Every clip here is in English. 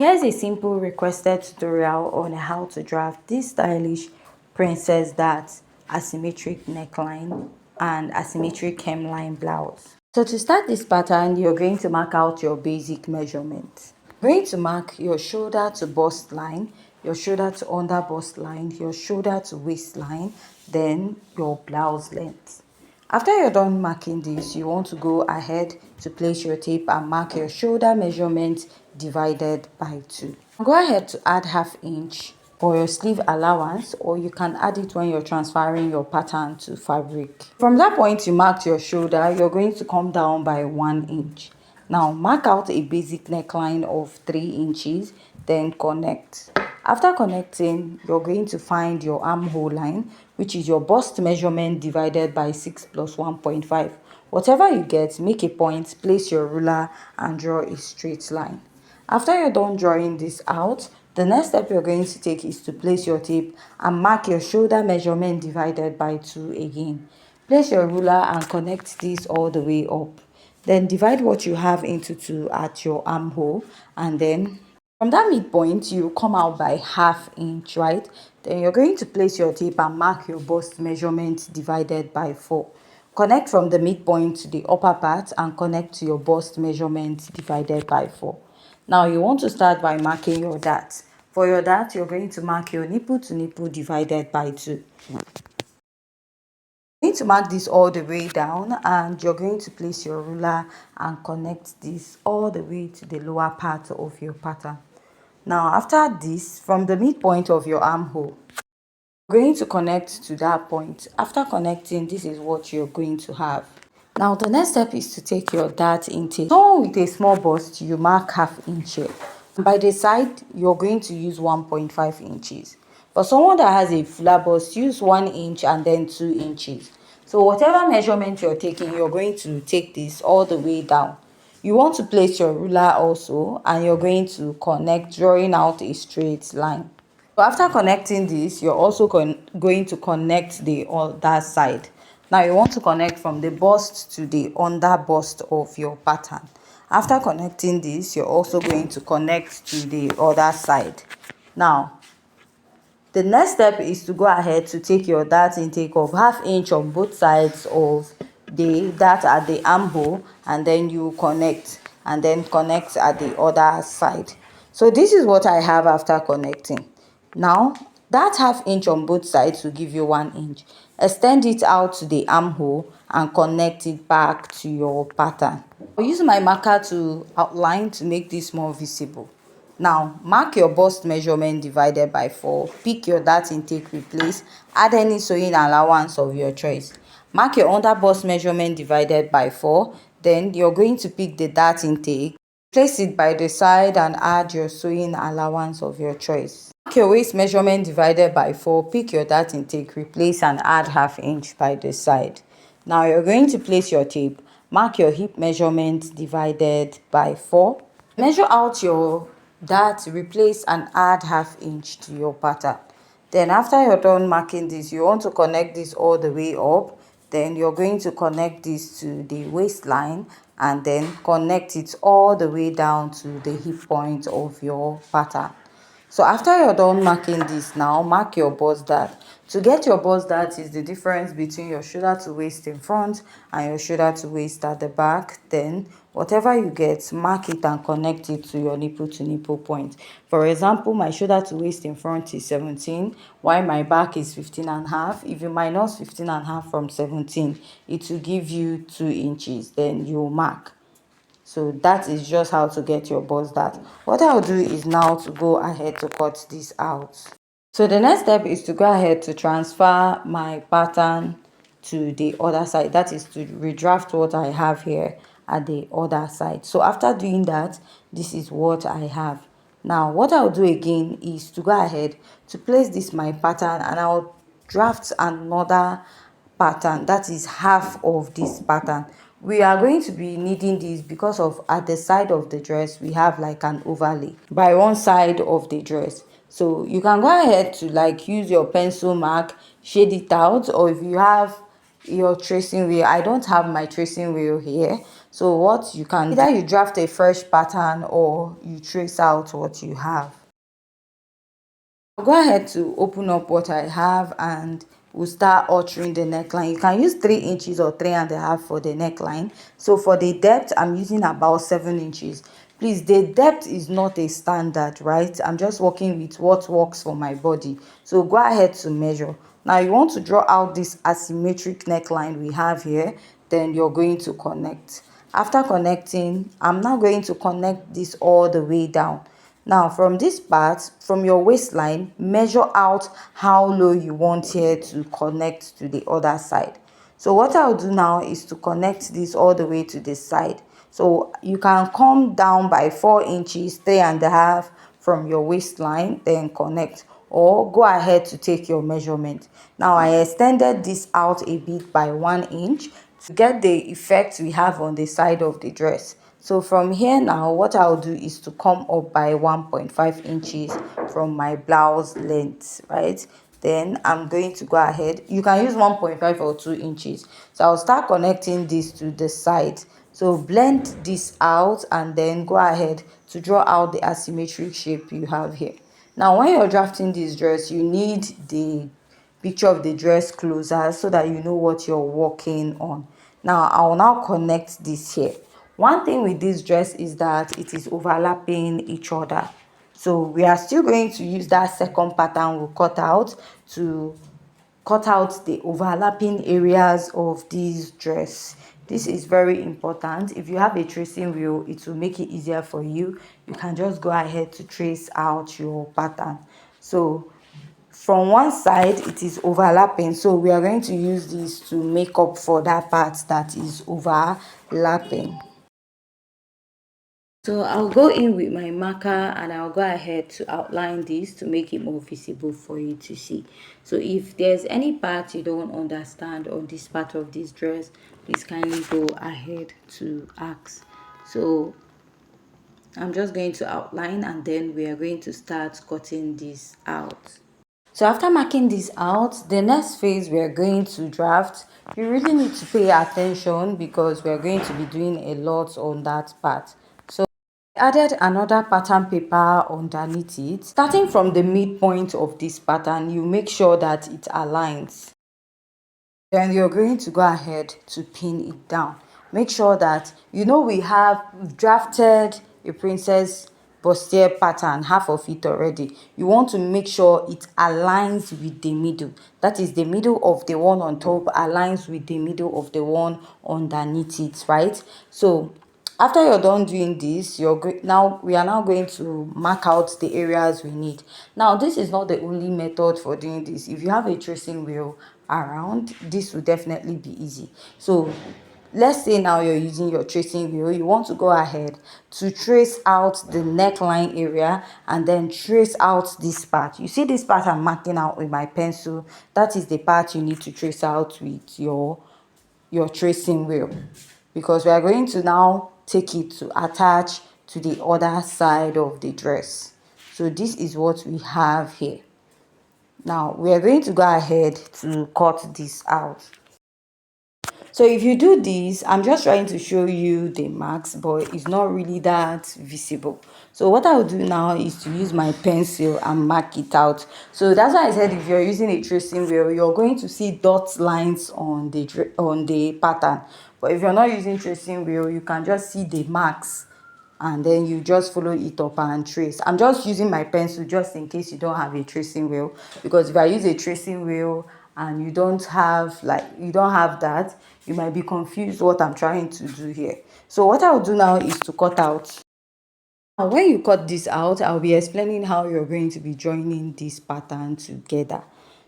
Here's a simple requested tutorial on how to draft this stylish princess dart asymmetric neckline and asymmetric hemline blouse. So to start this pattern, you're going to mark out your basic measurements. You're going to mark your shoulder to bust line, your shoulder to under bust line, your shoulder to waistline, then your blouse length. After you're done marking this, you want to go ahead to place your tape and mark your shoulder measurement divided by 2. Go ahead to add ½ inch for your sleeve allowance, or you can add it when you're transferring your pattern to fabric. From that point you marked your shoulder, you're going to come down by 1 inch. Now mark out a basic neckline of 3 inches, then connect. After connecting, you're going to find your armhole line, which is your bust measurement divided by 6 plus 1.5. Whatever you get, make a point, place your ruler and draw a straight line. After you're done drawing this out, the next step you're going to take is to place your tape and mark your shoulder measurement divided by 2 again. Place your ruler and connect this all the way up. Then divide what you have into 2 at your armhole, and then from that midpoint you come out by ½ inch, right? Then you're going to place your tape and mark your bust measurement divided by 4. Connect from the midpoint to the upper part and connect to your bust measurement divided by 4. Now you want to start by marking your dart. For your dart, you're going to mark your nipple to nipple divided by 2. You're going to mark this all the way down, and you're going to place your ruler and connect this all the way to the lower part of your pattern. Now after this, from the midpoint of your armhole, you're going to connect to that point. After connecting, this is what you're going to have. Now the next step is to take your dart intake. Someone with a small bust, you mark ½ inch here. By the side, you're going to use 1.5 inches. For someone that has a fuller bust, use 1 inch and then 2 inches. So whatever measurement you're taking, you're going to take this all the way down. You want to place your ruler also, and you're going to connect, drawing out a straight line. So after connecting this, you're also going to connect the other side. Now you want to connect from the bust to the under bust of your pattern. After connecting this, you're also going to connect to the other side. Now the next step is to go ahead to take your dart intake of ½ inch on both sides of the dart at the armhole, and then you connect, and then connect at the other side. So this is what I have after connecting. Now that ½ inch on both sides will give you 1 inch. Extend it out to the armhole and connect it back to your pattern. I'll use my marker to outline to make this more visible. Now mark your bust measurement divided by 4. Pick your dart intake, replace, add any sewing allowance of your choice. Mark your under bust measurement divided by 4. Then you're going to pick the dart intake, place it by the side and add your sewing allowance of your choice. Mark your waist measurement divided by 4. Pick your dart intake, replace and add ½ inch by the side. Now you're going to place your tape. Mark your hip measurement divided by 4. Measure out your dart, replace and add ½ inch to your pattern. Then after you're done marking this, you want to connect this all the way up. Then you're going to connect this to the waistline and then connect it all the way down to the hip point of your pattern. So after you're done marking this, now mark your bust dart. To get your bust dart is the difference between your shoulder to waist in front and your shoulder to waist at the back. Then whatever you get, mark it and connect it to your nipple to nipple point. For example, my shoulder to waist in front is 17, while my back is 15.5. If you minus 15.5 from 17, it will give you 2 inches. Then you mark. So that is just how to get your bust dart. What I'll do is now to go ahead to cut this out. So the next step is to go ahead to transfer my pattern to the other side. That is to redraft what I have here at the other side. So after doing that, this is what I have. Now what I'll do again is to go ahead to place this my pattern, and I'll draft another pattern that is half of this pattern. We are going to be needing this because of at the side of the dress we have like an overlay by one side of the dress. So you can go ahead to like use your pencil mark, shade it out, or if you have your tracing wheel. I don't have my tracing wheel here, So what you can do, either you draft a fresh pattern or you trace out what you have. I'll go ahead to open up what I have and we'll start altering the neckline. You can use 3 inches or 3.5 for the neckline. So for the depth, I'm using about 7 inches. Please, the depth is not a standard, right? I'm just working with what works for my body. So go ahead to measure. Now you want to draw out this asymmetric neckline we have here, then you're going to connect. After connecting, I'm now going to connect this all the way down. Now from this part, from your waistline, measure out how low you want here to connect to the other side. So what I'll do now is to connect this all the way to the side. So you can come down by 4 inches, 3.5 from your waistline, then connect, or go ahead to take your measurement. Now I extended this out a bit by 1 inch to get the effect we have on the side of the dress. So from here now, what I'll do is to come up by 1.5 inches from my blouse length, right? Then I'm going to go ahead. You can use 1.5 or 2 inches. So I'll start connecting this to the side. So blend this out and then go ahead to draw out the asymmetric shape you have here. Now, when you're drafting this dress, you need the picture of the dress closer so that you know what you're working on. Now, I will now connect this here. One thing with this dress is that it is overlapping each other. So we are still going to use that second pattern we'll cut out to cut out the overlapping areas of this dress. This is very important. If you have a tracing wheel, it will make it easier for you. You can just go ahead to trace out your pattern. So from one side it is overlapping, so we are going to use this to make up for that part that is overlapping. So I'll go in with my marker and I'll go ahead to outline this to make it more visible for you to see. So if there's any part you don't understand on this part of this dress, please kindly go ahead to ask. So I'm just going to outline and then we are going to start cutting this out. So after marking this out, the next phase we are going to draft, you really need to pay attention because we are going to be doing a lot on that part. So I added another pattern paper underneath it. Starting from the midpoint of this pattern, you make sure that it aligns. Then you're going to go ahead to pin it down. Make sure that we have drafted a princess bustier pattern, half of it already. You want to make sure it aligns with the middle. That is, the middle of the one on top aligns with the middle of the one underneath it, right? So after you're done doing this, we are now going to mark out the areas we need. Now this is not the only method for doing this. If you have a tracing wheel around, this will definitely be easy. So let's say now you're using your tracing wheel, you want to go ahead to trace out the neckline area and then trace out this part. You see this part I'm marking out with my pencil? That is the part you need to trace out with your tracing wheel, because we are going to now take it to attach to the other side of the dress. So this is what we have here. Now we are going to go ahead to cut this out. So if you do this, I'm just trying to show you the marks, but it's not really that visible. So what I'll do now is to use my pencil and mark it out. So that's why I said if you're using a tracing wheel, you're going to see dot lines on the pattern. But if you're not using tracing wheel, you can just see the marks and then you just follow it up and trace. I'm just using my pencil just in case you don't have a tracing wheel, because if I use a tracing wheel and you don't have that, you might be confused what I'm trying to do here. So what I'll do now is to cut out. Now when you cut this out, I'll be explaining how you're going to be joining this pattern together.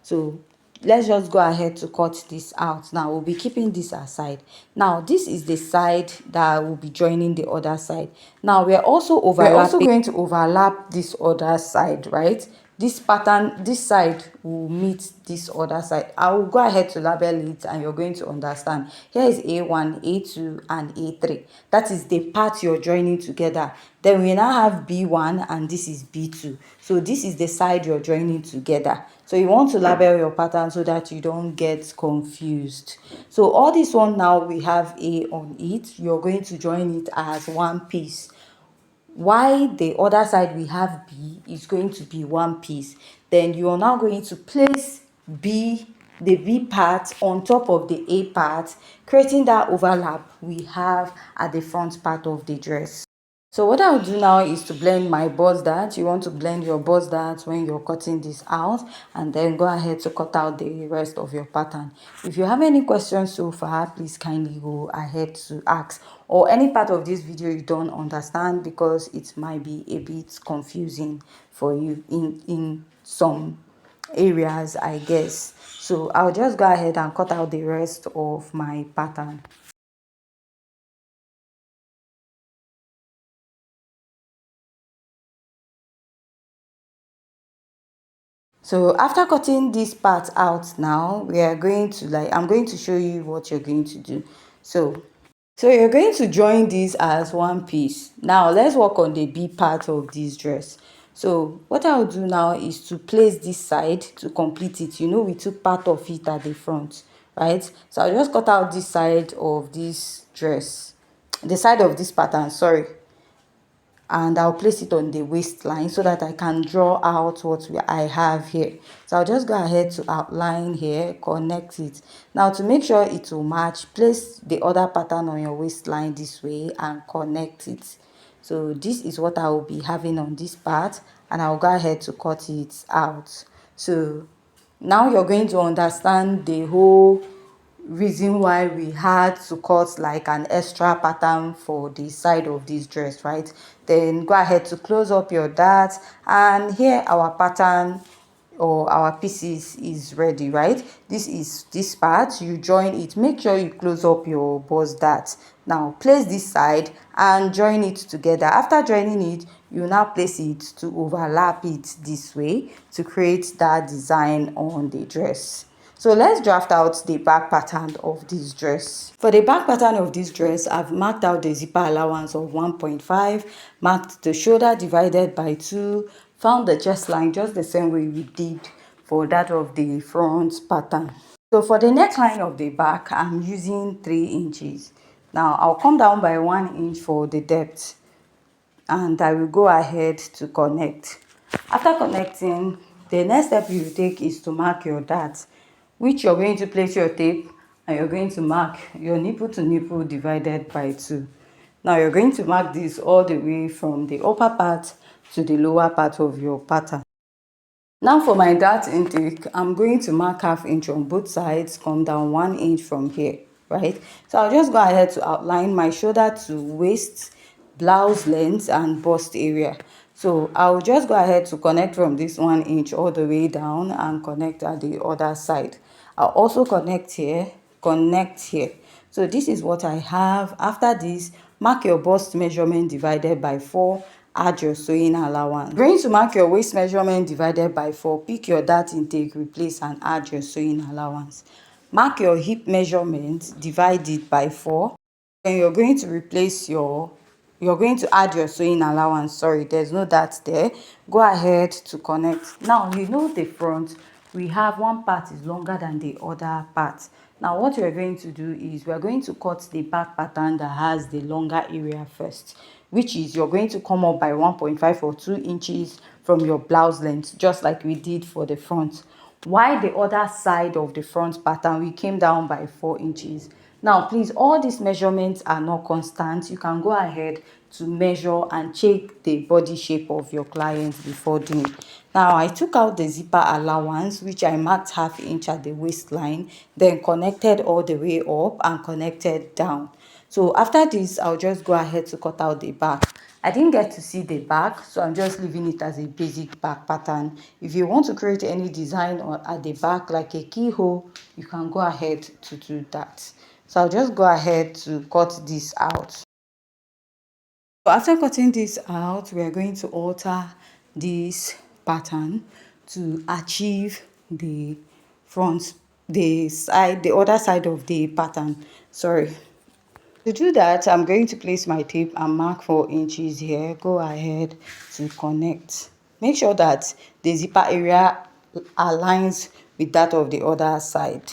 So let's just go ahead to cut this out. Now we'll be keeping this aside. Now this is the side that will be joining the other side. Now we're also going to overlap this other side, right? This pattern, this side will meet this other side. I will go ahead to label it and you're going to understand. Here is A1, A2 and A3. That is the part you're joining together. Then Then we now have B1 and this is B2. So this is the side you're joining together. So you want to label your pattern so that you don't get confused. So all this one now we have A on it. You're going to join it as one piece. Why the other side we have B is going to be one piece. Then you are now going to place the B part on top of the A part, creating that overlap we have at the front part of the dress. So what I'll do now is to blend my bust dart. You want to blend your bust dart when you're cutting this out, and then go ahead to cut out the rest of your pattern. If you have any questions so far, please kindly go ahead to ask, or any part of this video you don't understand, because it might be a bit confusing for you in some areas, I guess. So I'll just go ahead and cut out the rest of my pattern. So after cutting this part out now, we are going to I'm going to show you what you're going to do. So you're going to join this as one piece. Now let's work on the B part of this dress. So what I'll do now is to place this side to complete it. You know, we took part of it at the front, right? So I'll just cut out this side of this dress, the side of this pattern, sorry, and I'll place it on the waistline so that I can draw out what I have here. So I'll just go ahead to outline here, connect it. Now to make sure it will match, place the other pattern on your waistline this way and connect it. So this is what I will be having on this part, and I'll go ahead to cut it out. So now you're going to understand the whole reason why we had to cut like an extra pattern for the side of this dress, right? Then go ahead to close up your dart, and here our pattern or our pieces is ready, right? This is this part, you join it, make sure you close up your bust dart. Now place this side and join it together. After joining it, you now place it to overlap it this way to create that design on the dress. So let's draft out the back pattern of this dress. For the back pattern of this dress, I've marked out the zipper allowance of 1.5, marked the shoulder divided by 2, found the chest line just the same way we did for that of the front pattern. So for the neckline of the back, I'm using 3 inches. Now I'll come down by 1 inch for the depth, and I will go ahead to connect. After connecting, the next step you take is to mark your dart, which you're going to place your tape, and you're going to mark your nipple to nipple divided by 2. Now you're going to mark this all the way from the upper part to the lower part of your pattern. Now for my dart intake, I'm going to mark 1/2 inch on both sides, come down 1 inch from here, right? So I'll just go ahead to outline my shoulder to waist, blouse length and bust area. So I'll just go ahead to connect from this 1 inch all the way down and connect at the other side. I'll also connect here, connect here. So this is what I have. After this, mark your bust measurement divided by 4, add your sewing allowance. You're going to mark your waist measurement divided by 4, pick your dart intake, replace and add your sewing allowance. Mark your hip measurement, divide it by 4. Then you're going to you're going to add your sewing allowance. Sorry, there's no dart there. Go ahead to connect. Now you know the front, we have one part is longer than the other part. Now what we're going to do is we're going to cut the back pattern that has the longer area first, which is you're going to come up by 1.5 or 2 inches from your blouse length, just like we did for the front. While the other side of the front pattern, we came down by 4 inches. Now please, all these measurements are not constant. You can go ahead to measure and check the body shape of your client before doing. Now I took out the zipper allowance, which I marked 1/2 inch at the waistline, then connected all the way up and connected down. So after this, I'll just go ahead to cut out the back. I didn't get to see the back, so I'm just leaving it as a basic back pattern. If you want to create any design at the back like a keyhole, you can go ahead to do that. So I'll just go ahead to cut this out. So after cutting this out, we are going to alter this pattern to achieve the front, the other side of the pattern. Sorry. To do that, I'm going to place my tape and mark 4 inches here. Go ahead to connect. Make sure that the zipper area aligns with that of the other side.